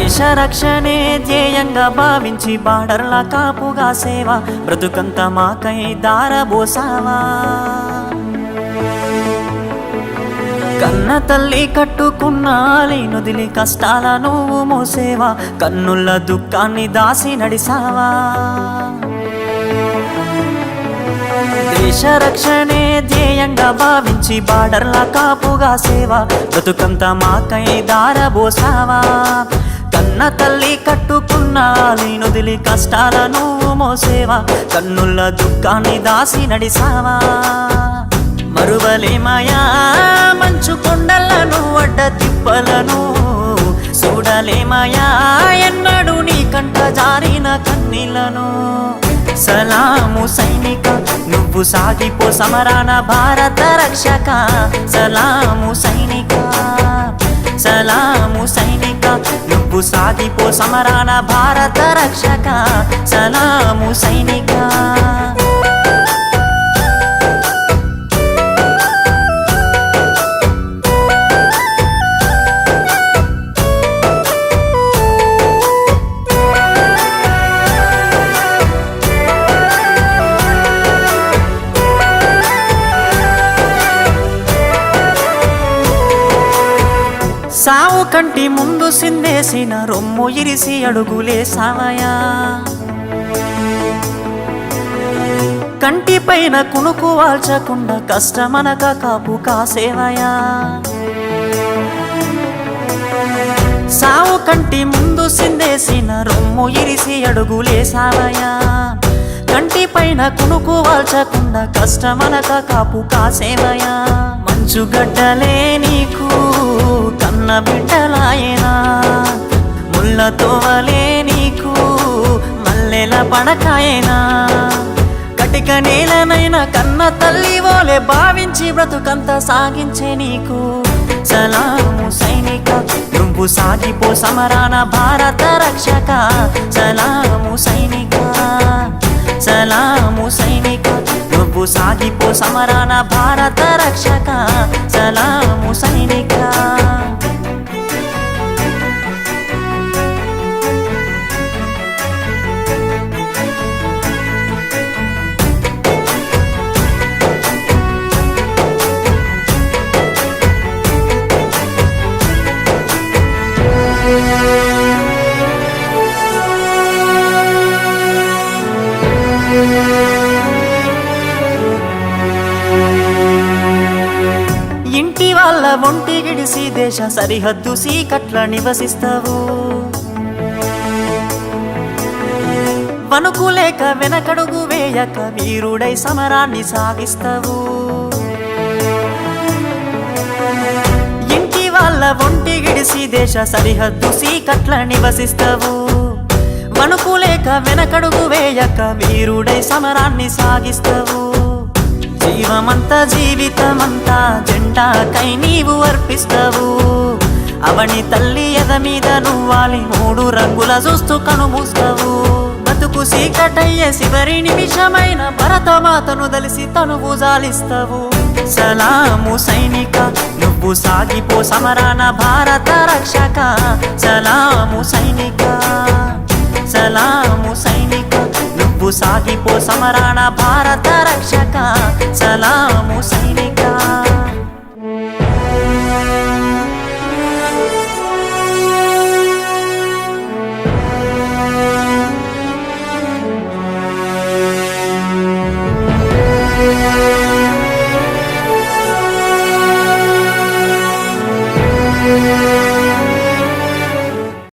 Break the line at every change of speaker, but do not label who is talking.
దేశ రక్షణే ధ్యేయంగా భావించి బార్డర్ల కాపుగా సేవ బ్రతుకంత మాకై దారబోసావా. కన్న తల్లి కట్టుకున్న లేనుదిలి కష్టాల నువ్వు మోసేవా, కన్నుల దుఃఖాన్ని దాసి నడిసావా. దేశ రక్షణే ధ్యేయంగా భావించి బార్డర్ల కాపుగా సేవ బ్రతుకంత మాకై దారబోసావా. కన్న తల్లి కట్టుకున్న లేనుదిలి కష్టాల నువ్వు మోసేవా, కన్నుల దుఃఖాన్ని దాసి నడిసావా. మరువలేమయా మంచు కొండలను అడ్డ తిప్పలను, చూడలేమయా ఎన్నడు నీ కంట జారిన కన్నీళ్లను. సలాము సైనిక నువ్వు సాగిపో సమరాన భారత రక్షక. సలాము సైనిక, సలాము సైనిక నువ్వు సాగిపో సమరాన భారత రక్షక. సలాము సైనిక. సావు కంటి ముందు సిందేసిన రొమ్ము ఇరిసి అడుగులేసావయా. కంటి పైన కునుకు వాల్చకుండా కష్టమనక కాపు కాసేవయా. సావు కంటి ముందు సిందేసిన రొమ్ము ఇరిసి అడుగులేసావయా. కంటి పైన కునుకు వాల్చకుండా కష్టమనక కాపు కాసేవయా. మంచుగడ్డలే నీకు కన్న బిడ్డలాయనా, ముళ్ళతోవలే నీకు మల్లెల పడకాయనా. కటిక నేలనైనా కన్న తల్లి ఓలే భావించి బ్రతుకంత సాగించే నీకు. సలాము సైనిక నువ్వు సాగిపో సమరాన భారత రక్షక. సలాము సైనిక, సలాము సైనిక నువ్వు సాగిపో సమరాన భారత రక్షక. సలాము సైనిక. ఇంటి వాళ్ళ ఒంటి గిడిసి దేశ సరిహద్దు సీకట్ల నివసిస్తావు. వణుకులేక వెనకడుగు వేయక వీరుడై సమరాన్ని సాగిస్తావు. ఇంటి వాళ్ళ ఒంటి గిడిసి దేశ సరిహద్దు సీకట్ల నివసిస్తావు. వణుకులేక వెనకడుగు వేయక వీరుడై సమరాన్ని సాగిస్తావు. జీవమంతా జీవితమంతా జెండాకై నీవు అర్పిస్తావు. అవని తల్లి ఎద మీద నువ్వాలి మూడు రంగుల చూస్తూ కనుమూస్తావు. బతుకు సీకటయ్యే చివరి నిమిషమైన భరతమాతను దలిసి తనువు జాలిస్తావు. సలాము సైనిక నువ్వు సాగిపో సమరాన భారత రక్షక. సలాము సైనిక, సలాము సైనిక నువ్వు సాగిపో సమరాన భారత రక్షక. సలాము సైనిక.